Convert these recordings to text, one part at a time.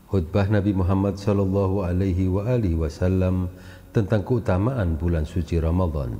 Khutbah Nabi Muhammad sallallahu alaihi wasallam tentang keutamaan bulan suci Ramadan.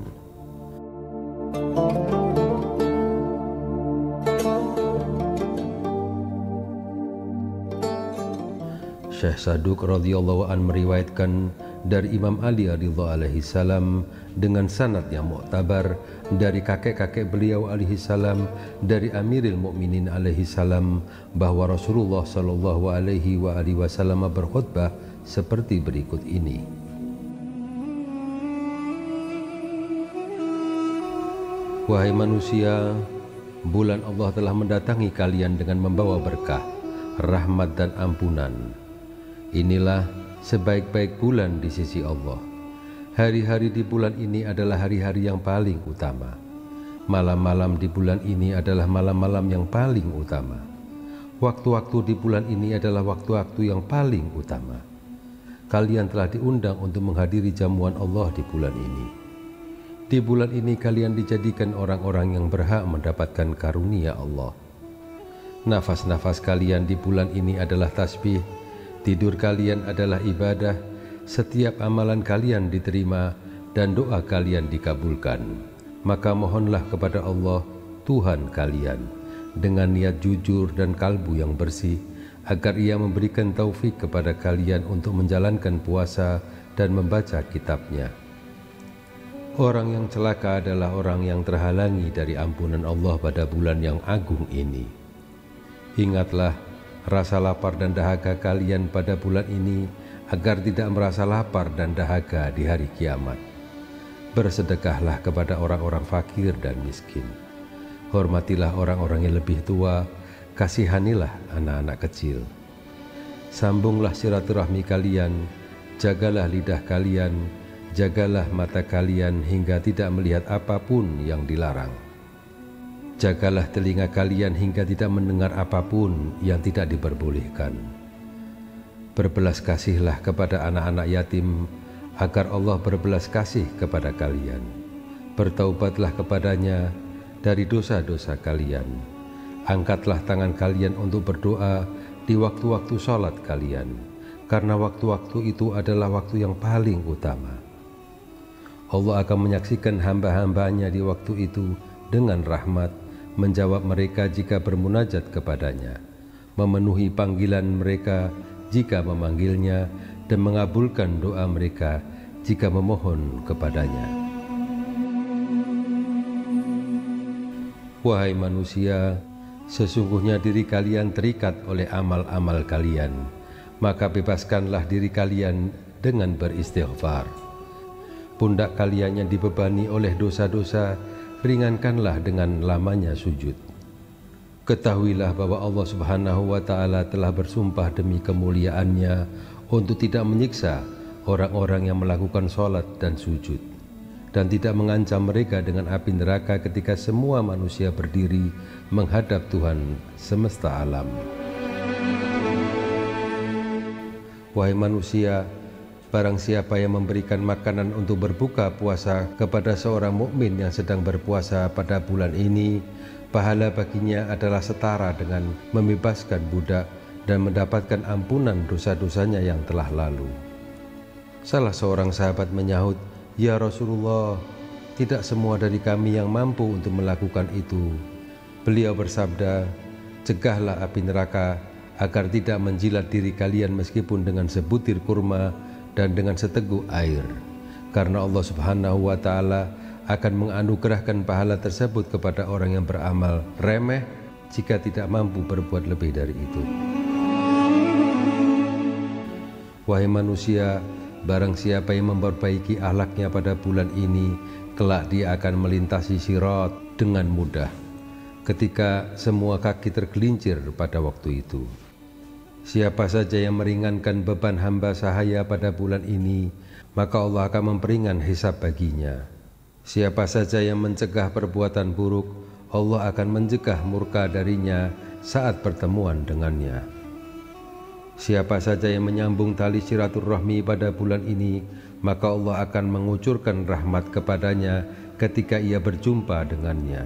Syekh Saduq radhiyallahu an meriwayatkan dari Imam Ali ridha alaihi salam dengan sanad yang muktabar dari kakek-kakek beliau alaihi salam dari Amiril Mukminin alaihi salam bahwa Rasulullah sallallahu alaihi wasallam berkhutbah seperti berikut ini. Wahai manusia, bulan Allah telah mendatangi kalian dengan membawa berkah, rahmat dan ampunan. Inilah sebaik-baik bulan di sisi Allah. Hari-hari di bulan ini adalah hari-hari yang paling utama. Malam-malam di bulan ini adalah malam-malam yang paling utama. Waktu-waktu di bulan ini adalah waktu-waktu yang paling utama. Kalian telah diundang untuk menghadiri jamuan Allah di bulan ini. Di bulan ini kalian dijadikan orang-orang yang berhak mendapatkan karunia Allah. Nafas-nafas kalian di bulan ini adalah tasbih. Tidur kalian adalah ibadah, setiap amalan kalian diterima dan doa kalian dikabulkan. Maka mohonlah kepada Allah, Tuhan kalian, dengan niat jujur dan kalbu yang bersih, agar Ia memberikan taufik kepada kalian untuk menjalankan puasa dan membaca kitabnya. Orang yang celaka adalah orang yang terhalangi dari ampunan Allah pada bulan yang agung ini. Ingatlah rasa lapar dan dahaga kalian pada bulan ini agar tidak merasa lapar dan dahaga di hari kiamat. Bersedekahlah kepada orang-orang fakir dan miskin. Hormatilah orang-orang yang lebih tua, kasihanilah anak-anak kecil. Sambunglah silaturahmi kalian, jagalah lidah kalian, jagalah mata kalian hingga tidak melihat apapun yang dilarang. Jagalah telinga kalian hingga tidak mendengar apapun yang tidak diperbolehkan. Berbelas kasihlah kepada anak-anak yatim, agar Allah berbelas kasih kepada kalian. Bertaubatlah kepadanya dari dosa-dosa kalian. Angkatlah tangan kalian untuk berdoa di waktu-waktu sholat kalian, karena waktu-waktu itu adalah waktu yang paling utama. Allah akan menyaksikan hamba-hambanya di waktu itu dengan rahmat, menjawab mereka jika bermunajat kepadanya, memenuhi panggilan mereka jika memanggilnya, dan mengabulkan doa mereka jika memohon kepadanya. Wahai manusia, sesungguhnya diri kalian terikat oleh amal-amal kalian, maka bebaskanlah diri kalian dengan beristighfar. Pundak kalian yang dibebani oleh dosa-dosa, ringankanlah dengan lamanya sujud. Ketahuilah bahwa Allah Subhanahu wa Ta'ala telah bersumpah demi kemuliaannya untuk tidak menyiksa orang-orang yang melakukan sholat dan sujud, dan tidak mengancam mereka dengan api neraka ketika semua manusia berdiri menghadap Tuhan semesta alam. Wahai manusia, barang siapa yang memberikan makanan untuk berbuka puasa kepada seorang mukmin yang sedang berpuasa pada bulan ini, pahala baginya adalah setara dengan membebaskan budak dan mendapatkan ampunan dosa-dosanya yang telah lalu. Salah seorang sahabat menyahut, "Ya Rasulullah, tidak semua dari kami yang mampu untuk melakukan itu." Beliau bersabda, "Cegahlah api neraka agar tidak menjilat diri kalian meskipun dengan sebutir kurma dan dengan seteguk air, karena Allah Subhanahu wa Ta'ala akan menganugerahkan pahala tersebut kepada orang yang beramal remeh jika tidak mampu berbuat lebih dari itu." Wahai manusia, barang siapa yang memperbaiki akhlaknya pada bulan ini, kelak dia akan melintasi sirat dengan mudah ketika semua kaki tergelincir pada waktu itu. Siapa saja yang meringankan beban hamba sahaya pada bulan ini, maka Allah akan memperingan hisab baginya. Siapa saja yang mencegah perbuatan buruk, Allah akan mencegah murka darinya saat pertemuan dengannya. Siapa saja yang menyambung tali silaturahmi pada bulan ini, maka Allah akan mengucurkan rahmat kepadanya ketika ia berjumpa dengannya.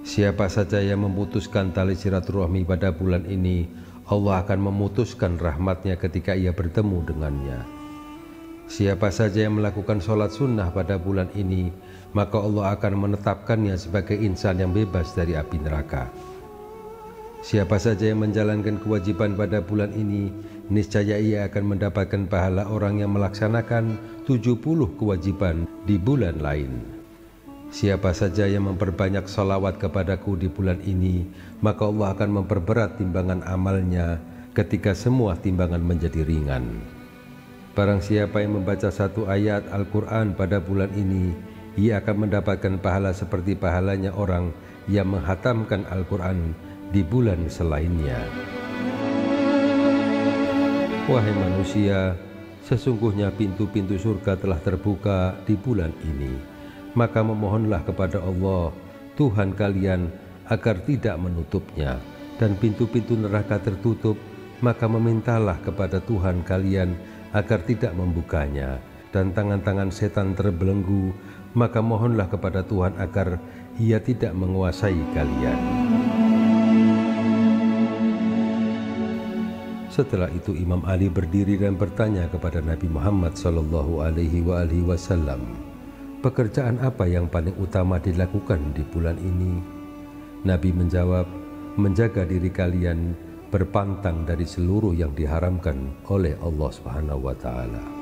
Siapa saja yang memutuskan tali silaturahmi pada bulan ini, Allah akan memutuskan rahmatnya ketika ia bertemu dengannya. Siapa saja yang melakukan sholat sunnah pada bulan ini, maka Allah akan menetapkannya sebagai insan yang bebas dari api neraka. Siapa saja yang menjalankan kewajiban pada bulan ini, niscaya ia akan mendapatkan pahala orang yang melaksanakan 70 kewajiban di bulan lain. Siapa saja yang memperbanyak salawat kepadaku di bulan ini, maka Allah akan memperberat timbangan amalnya ketika semua timbangan menjadi ringan. Barang siapa yang membaca satu ayat Al-Quran pada bulan ini, ia akan mendapatkan pahala seperti pahalanya orang yang menghatamkan Al-Quran di bulan selainnya. Wahai manusia, sesungguhnya pintu-pintu surga telah terbuka di bulan ini. Maka memohonlah kepada Allah, Tuhan kalian, agar tidak menutupnya, dan pintu-pintu neraka tertutup, maka memintalah kepada Tuhan kalian agar tidak membukanya, dan tangan-tangan setan terbelenggu, maka mohonlah kepada Tuhan agar ia tidak menguasai kalian. Setelah itu Imam Ali berdiri dan bertanya kepada Nabi Muhammad SAW, pekerjaan apa yang paling utama dilakukan di bulan ini? Nabi menjawab, menjaga diri kalian berpantang dari seluruh yang diharamkan oleh Allah Subhanahu wa Ta'ala.